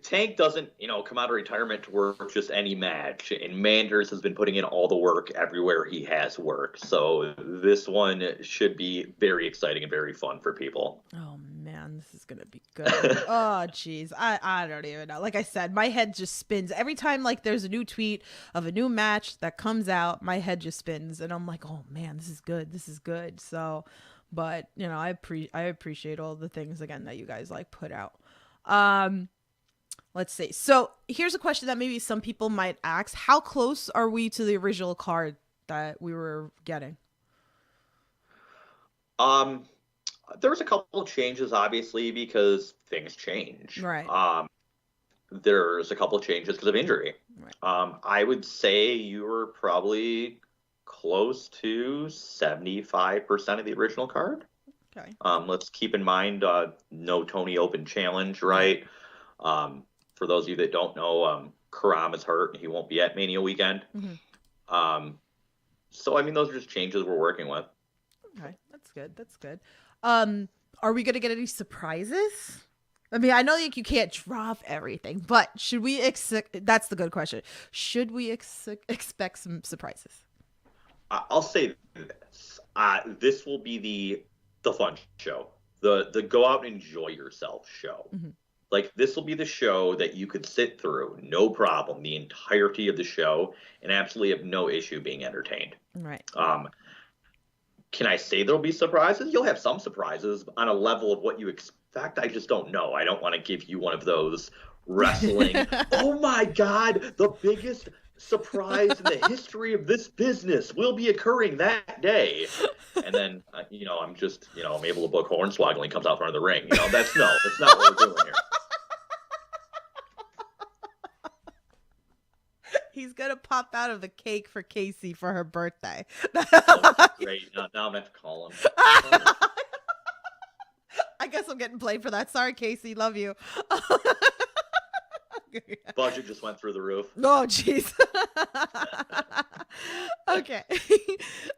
Tank doesn't, come out of retirement to work just any match, and Manders has been putting in all the work everywhere he has worked. So this one should be very exciting and very fun for people. Oh man, this is gonna be good. Oh jeez, I don't even know. Like I said, my head just spins every time. Like there's a new tweet of a new match that comes out, my head just spins, and I'm like, oh man, this is good. This is good. So, but I appreciate all the things again that you guys like put out. Let's see. So here's a question that maybe some people might ask. How close are we to the original card that we were getting? There was a couple of changes, obviously, because things change. Right. There's a couple of changes because of injury. Right. I would say you were probably close to 75% of the original card. Okay. Let's keep in mind, no Tony Open challenge, right? For those of you that don't know, Karam is hurt and he won't be at Mania weekend. Mm-hmm. So, I mean, those are just changes we're working with. Okay, that's good. That's good. Are we gonna get any surprises? I mean, I know like you can't drop everything, but should we that's the good question. Should we expect some surprises? I'll say this. This will be the fun show. The go out and enjoy yourself show. Mm-hmm. Like, this will be the show that you could sit through, no problem, the entirety of the show, and absolutely have no issue being entertained. Right. Can I say there'll be surprises? You'll have some surprises on a level of what you expect. I just don't know. I don't want to give you one of those wrestling, oh my God, the biggest surprise in the history of this business will be occurring that day. And then, I'm just, I'm able to book Hornswoggle and he comes out front of the ring. That's not what we're doing here. He's going to pop out of the cake for Casey for her birthday. Oh, great. Now I'm going to have to call him. I guess I'm getting played for that. Sorry, Casey. Love you. Budget just went through the roof. Oh, jeez. Okay.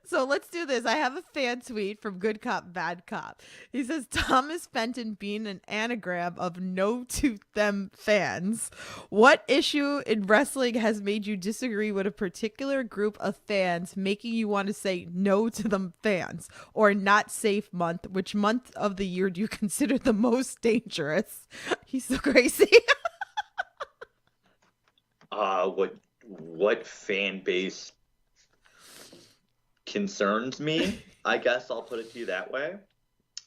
So let's do this. I have a fan tweet from Good Cop, Bad Cop. He says, Thomas Fenton being an anagram of no to them fans. What issue in wrestling has made you disagree with a particular group of fans, making you want to say no to them fans? Or not safe month? Which month of the year do you consider the most dangerous? He's so crazy. What fan base concerns me? I guess I'll put it to you that way.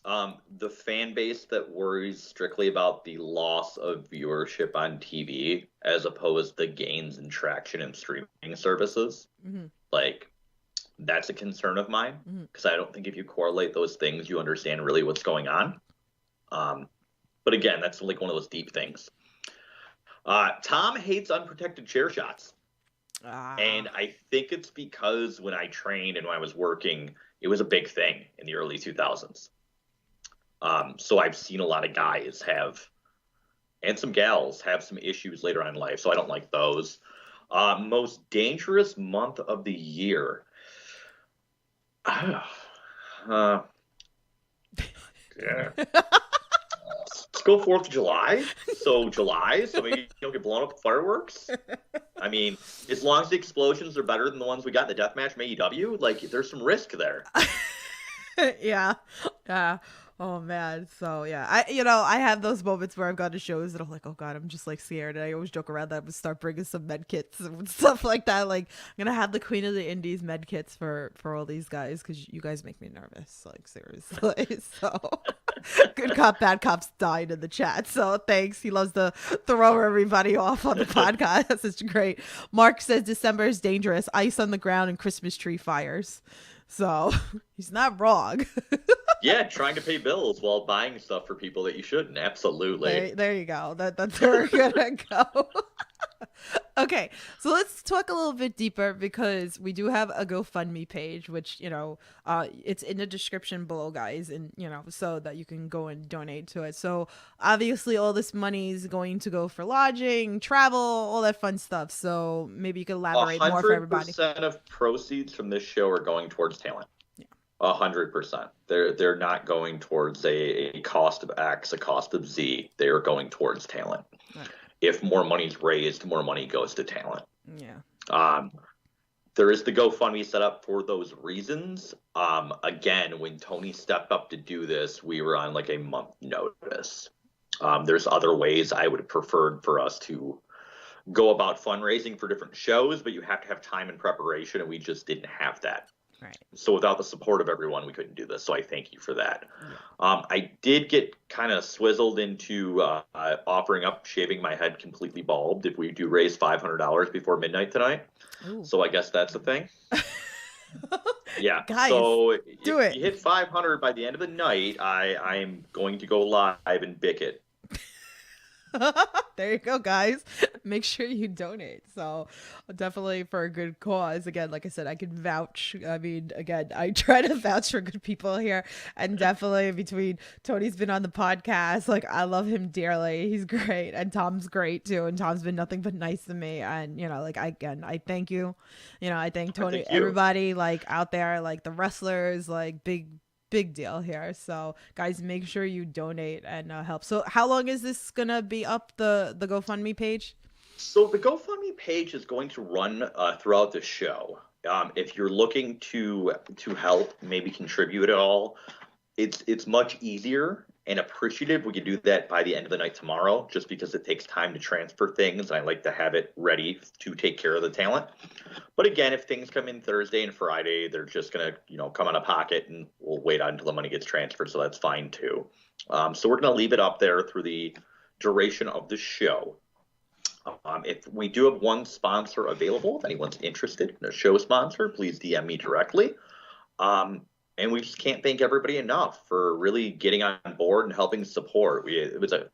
The fan base that worries strictly about the loss of viewership on TV as opposed to gains in traction in streaming services. Mm-hmm. Like, that's a concern of mine because I don't think if you correlate those things, you understand really what's going on. But again, that's like one of those deep things. Tom hates unprotected chair shots. And I think it's because when I trained and when I was working, it was a big thing in the early 2000s. So I've seen a lot of guys and some gals have some issues later on in life. So I don't like those. Most dangerous month of the year. Yeah. Let's go 4th of July. So maybe you don't get blown up with fireworks. I mean, as long as the explosions are better than the ones we got in the deathmatch from AEW, like, there's some risk there. Yeah. Oh man. So yeah, I have those moments where I've gone to shows and I'm like, oh God, I'm just like scared. And I always joke around that I'm gonna start bringing some med kits and stuff like that. Like, I'm gonna have the Queen of the Indies med kits for all these guys because you guys make me nervous. Like, seriously. So Good Cop, Bad Cop's died in the chat. So thanks. He loves to throw everybody off on the podcast. It's great. Mark says December is dangerous. Ice on the ground and Christmas tree fires. So he's not wrong. Yeah, trying to pay bills while buying stuff for people that you shouldn't. Absolutely. There you go. That's where we're gonna go. Okay, so let's talk a little bit deeper because we do have a GoFundMe page, which it's in the description below, guys, and so that you can go and donate to it. So obviously, all this money is going to go for lodging, travel, all that fun stuff. So maybe you could A elaborate more for hundred everybody. percent of proceeds from this show are going towards talent. 100%. They're not going towards a cost of X, a cost of Z. They are going towards talent. Right. If more money's raised, more money goes to talent. Yeah. There is the GoFundMe set up for those reasons. Again, when Tony stepped up to do this, we were on like a month notice. There's other ways I would have preferred for us to go about fundraising for different shows, but you have to have time and preparation, and we just didn't have that. Right. So without the support of everyone, we couldn't do this. So I thank you for that. Yeah. I did get kind of swizzled into offering up shaving my head completely bald if we do raise $500 before midnight tonight. Ooh. So I guess that's the thing. Yeah. Guys, so do if it. you hit 500 by the end of the night, I'm going to go live and bick it. There you go, guys. Make sure you donate. So definitely for a good cause. Again, like I said, I can vouch. I mean, again, I try to vouch for good people here, and definitely between Tony's been on the podcast. Like, I love him dearly. He's great, and Tom's great too. And Tom's been nothing but nice to me. And I thank you. I thank Tony. Everybody like out there, like the wrestlers, like big deal here. So guys, make sure you donate and help. So how long is this gonna be up, the GoFundMe page? So the GoFundMe page is going to run throughout the show. If you're looking to help, maybe contribute at all, it's much easier and appreciative. We can do that by the end of the night tomorrow, just because it takes time to transfer things. And I like to have it ready to take care of the talent. But again, if things come in Thursday and Friday, they're just going to, come out of pocket, and we'll wait until the money gets transferred. So that's fine too. So we're going to leave it up there through the duration of the show. If we do have one sponsor available, if anyone's interested in a show sponsor, please DM me directly. And we just can't thank everybody enough for really getting on board and helping support. It was a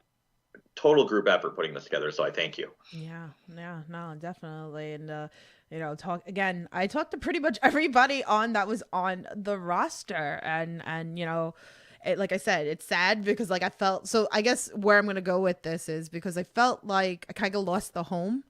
total group effort putting this together, so I thank you. Yeah, no, definitely. And I talked to pretty much everybody that was on the roster, and like I said, it's sad because like I felt, so I guess where I'm gonna go with this is because I felt like I kind of lost the home.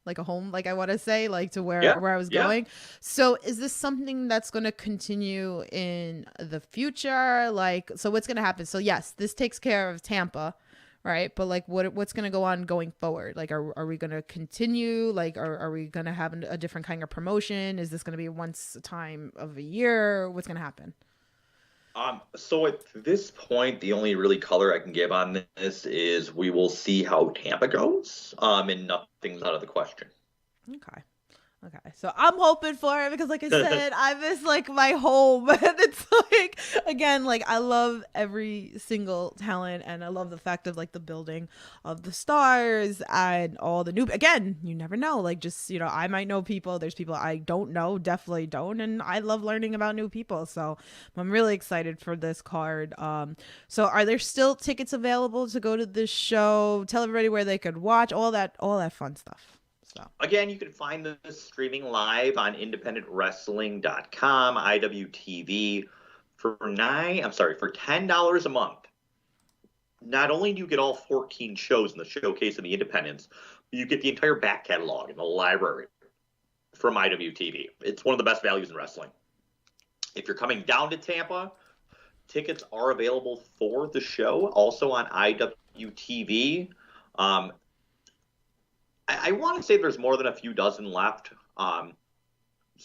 Like a home, like I want to say, like to where I was going. So is this something that's going to continue in the future? Like, so what's going to happen? So yes, this takes care of Tampa, right? But like, what's going to go on going forward? Like, are we going to continue? Like, are we going to have a different kind of promotion? Is this going to be once a time of a year? What's going to happen? So at this point, the only really color I can give on this is we will see how Tampa goes, and nothing's out of the question. Okay. So I'm hoping for it because like I said, I miss like my home. And it's like, again, like I love every single talent, and I love the fact of like the building of the stars and all the new, again, you never know, like just, I might know people. There's people I don't know, definitely don't. And I love learning about new people. So I'm really excited for this card. So are there still tickets available to go to this show? Tell everybody where they could watch all that fun stuff. So. Again, you can find this streaming live on independentwrestling.com, IWTV for $10 a month. Not only do you get all 14 shows in the showcase of the independents, but you get the entire back catalog in the library from IWTV. It's one of the best values in wrestling. If you're coming down to Tampa, tickets are available for the show, also on IWTV. I want to say there's more than a few dozen left, so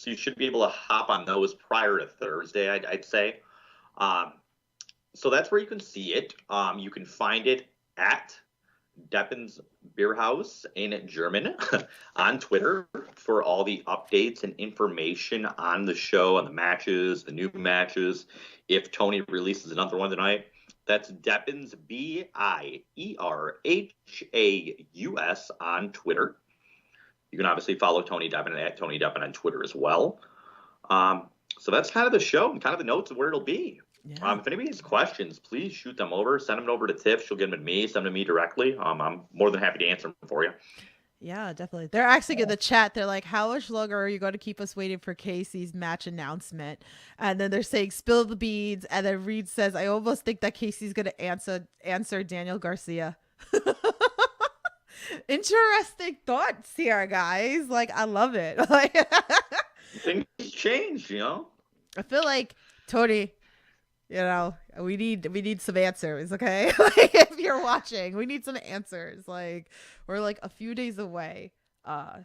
you should be able to hop on those prior to Thursday, I'd say. So that's where you can see it. You can find it at Deppen's Beer House in German on Twitter for all the updates and information on the show, on the matches, the new matches. If Tony releases another one tonight, that's Deppen's BIERHAUS on Twitter. You can obviously follow Tony Deppen at Tony Deppen on Twitter as well. So that's kind of the show and kind of the notes of where it'll be. Yeah. If anybody has questions, please shoot them over. Send them over to Tiff. She'll get them to me. Send them to me directly. I'm more than happy to answer them for you. Yeah, definitely. They're actually in the chat. They're like, "How much longer are you going to keep us waiting for Casey's match announcement?" And then they're saying, "Spill the beans." And then Reed says, "I almost think that Casey's going to answer Daniel Garcia." Interesting thoughts here, guys. Like, I love it. Like, Things change, you know. I feel like Tony, you know, we need some answers, okay? Like, if you're watching, we need some answers. Like, we're like a few days away.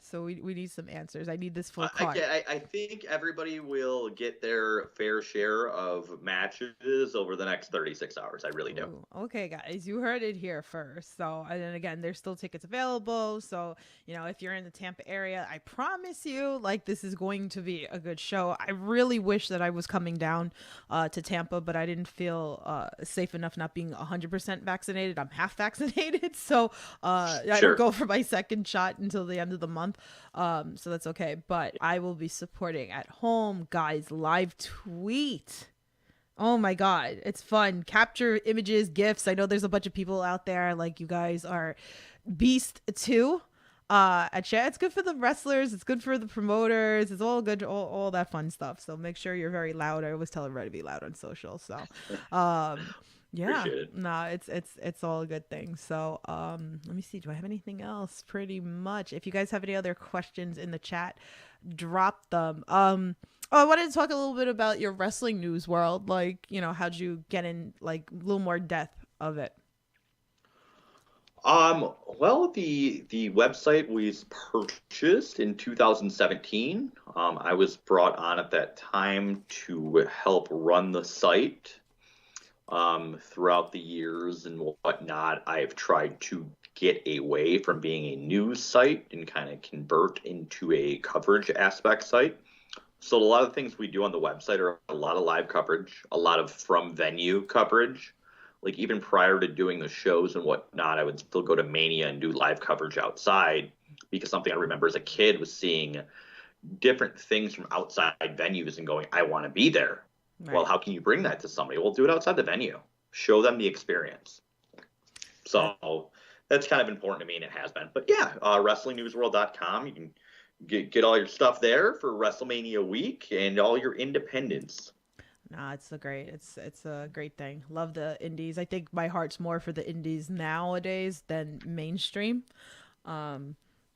So we need some answers. I need this full card. I think everybody will get their fair share of matches over the next 36 hours. I really do. Ooh, okay, guys, you heard it here first. So, and then again, there's still tickets available. So, you know, if you're in the Tampa area, I promise you, like, this is going to be a good show. I really wish that I was coming down to Tampa, but I didn't feel safe enough not being 100% vaccinated. I'm half vaccinated. So, I don't go for my second shot until the end of the month. So that's okay. But I will be supporting at home, guys. Live tweet. Oh my God, it's fun. Capture images, GIFs. I know there's a bunch of people out there, like, you guys are beast too. At chat, it's good for the wrestlers, it's good for the promoters, it's all good, all that fun stuff. So make sure you're very loud. I always tell everybody to be loud on social. So yeah, no, it's all a good thing. So let me see, do I have anything else? Pretty much. If you guys have any other questions in the chat, drop them. Oh, I wanted to talk a little bit about your wrestling news world. Like, you know, how'd you get in, like, a little more depth of it? Well, the website was purchased in 2017. I was brought on at that time to help run the site. Throughout the years and whatnot, I've tried to get away from being a news site and kind of convert into a coverage aspect site. So a lot of the things we do on the website are a lot of live coverage, a lot of from venue coverage. Like, even prior to doing the shows and whatnot, I would still go to Mania and do live coverage outside, because something I remember as a kid was seeing different things from outside venues and going, I want to be there. Right. Well, how can you bring that to somebody? Well, do it outside the venue. Show them the experience. So that's kind of important to me, and it has been. But yeah, WrestlingNewsWorld.com. You can get all your stuff there for WrestleMania week and all your independents. Nah, it's a great thing. Love the indies. I think my heart's more for the indies nowadays than mainstream.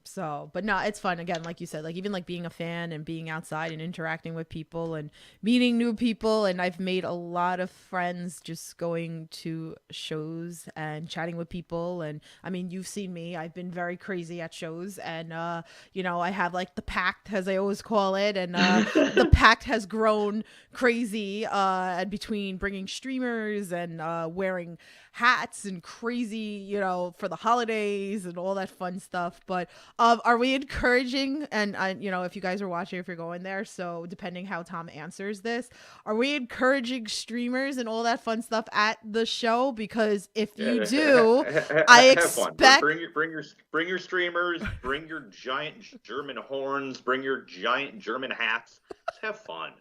So, but no, it's fun. Again, like you said, like, even like being a fan and being outside and interacting with people and meeting new people. And I've made a lot of friends just going to shows and chatting with people. And I mean, you've seen me, I've been very crazy at shows, and, you know, I have like the pact, as I always call it. And, the pact has grown crazy, and between bringing streamers and, wearing hats and crazy, you know, for the holidays and all that fun stuff. But are we encouraging, and you know, if you guys are watching, if you're going there, so depending how Tom answers this, are we encouraging streamers and all that fun stuff at the show? Because if you do, I expect bring your streamers, bring your giant German horns, bring your giant German hats. Just have fun.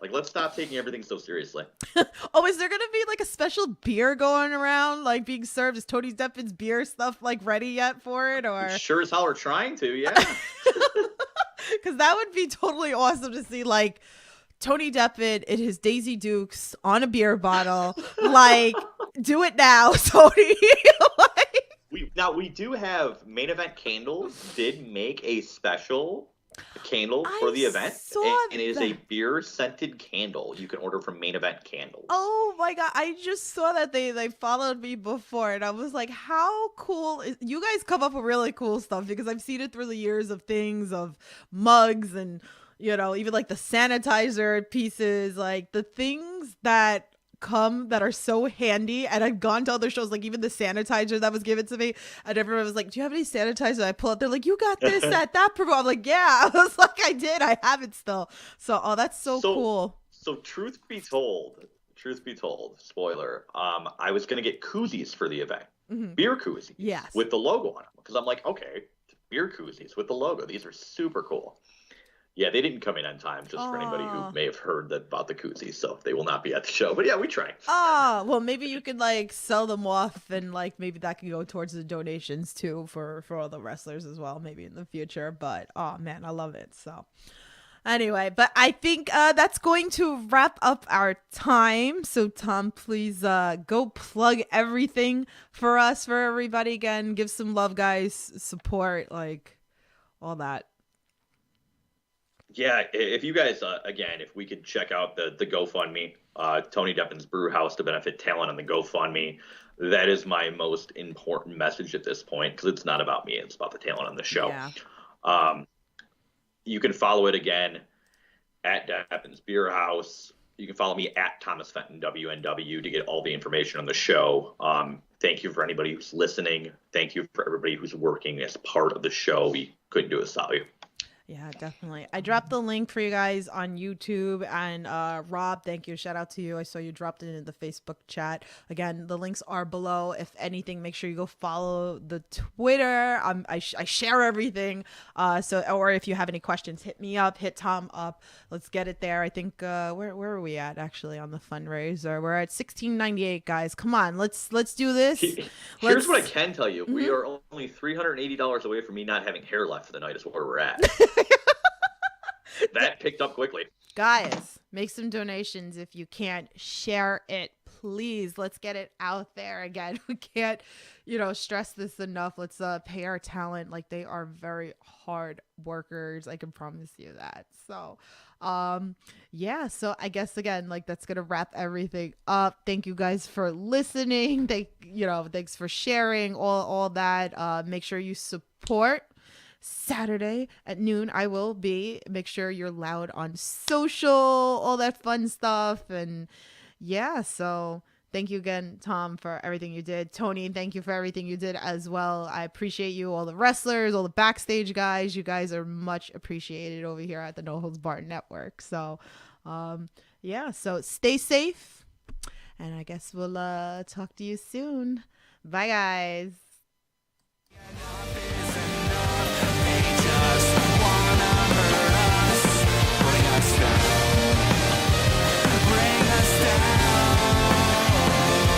Like, let's stop taking everything so seriously. Oh, is there gonna be like a special beer going around, like being served? Is Tony Deppin's beer stuff like ready yet for it? Or sure as hell we're trying to, yeah. Because that would be totally awesome to see, like, Tony Deppin in his Daisy Dukes on a beer bottle. Like, do it now, Tony. We do have Main Event Candles did make a special candle for the event, and it is a beer scented candle you can order from Main Event Candles. Oh my God, I just saw that they followed me before, and I was like, how cool is, you guys come up with really cool stuff, because I've seen it through the years of things, of mugs, and, you know, even like the sanitizer pieces, like the things that come that are so handy. And I've gone to other shows, like even the sanitizer that was given to me, and everyone was like, do you have any sanitizer? I pull out, they're like, you got this at that promo. I'm like, yeah. I was like, I did, I have it still. So that's so cool. So truth be told, spoiler, I was gonna get koozies for the event. Mm-hmm. Beer koozies, yes, with the logo on them, because I'm like, okay, beer koozies with the logo, these are super cool. Yeah, they didn't come in on time, just for anybody who Oh. may have heard about the koozies, so they will not be at the show. But yeah, we try. Oh, well, maybe you could like sell them off, and like maybe that can go towards the donations too for all the wrestlers as well, maybe in the future. But oh man, I love it. So anyway, but I think that's going to wrap up our time. So Tom, please go plug everything for us, for everybody again. Give some love, guys, support, like all that. Yeah, if you guys, again, if we could check out the GoFundMe, Tony Deppin's Brew House to benefit talent on the GoFundMe, that is my most important message at this point, because it's not about me, it's about the talent on the show. Yeah. Um, you can follow it again at Deppin's Beer House. You can follow me at Thomas Fenton WNW to get all the information on the show. Thank you for anybody who's listening. Thank you for everybody who's working as part of the show. We couldn't do it without you. Yeah, definitely. I dropped the link for you guys on YouTube, and Rob, thank you. Shout out to you. I saw you dropped it in the Facebook chat. Again, the links are below. If anything, make sure you go follow the Twitter. I share everything. Or if you have any questions, hit me up, hit Tom up. Let's get it there. I think where are we at actually on the fundraiser? We're at $16.98, guys. Come on, let's do this. Here's what I can tell you: we are only $380 away from me not having hair left for the night. Is where we're at. That picked up quickly. Guys, make some donations if you can't. Share it, please. Let's get it out there again. We can't, stress this enough. Let's pay our talent. Like, they are very hard workers. I can promise you that. So, yeah. So I guess again, like, that's gonna wrap everything up. Thank you guys for listening. Thanks for sharing all that. Make sure you support. Saturday at noon I will be. Make sure you're loud on social, all that fun stuff. And yeah, so thank you again, Tom, for everything you did. Tony, thank you for everything you did as well. I appreciate you, all the wrestlers, all the backstage guys. You guys are much appreciated over here at the No Holds Barred Network. So yeah, so stay safe, and I guess we'll talk to you soon. Bye, guys.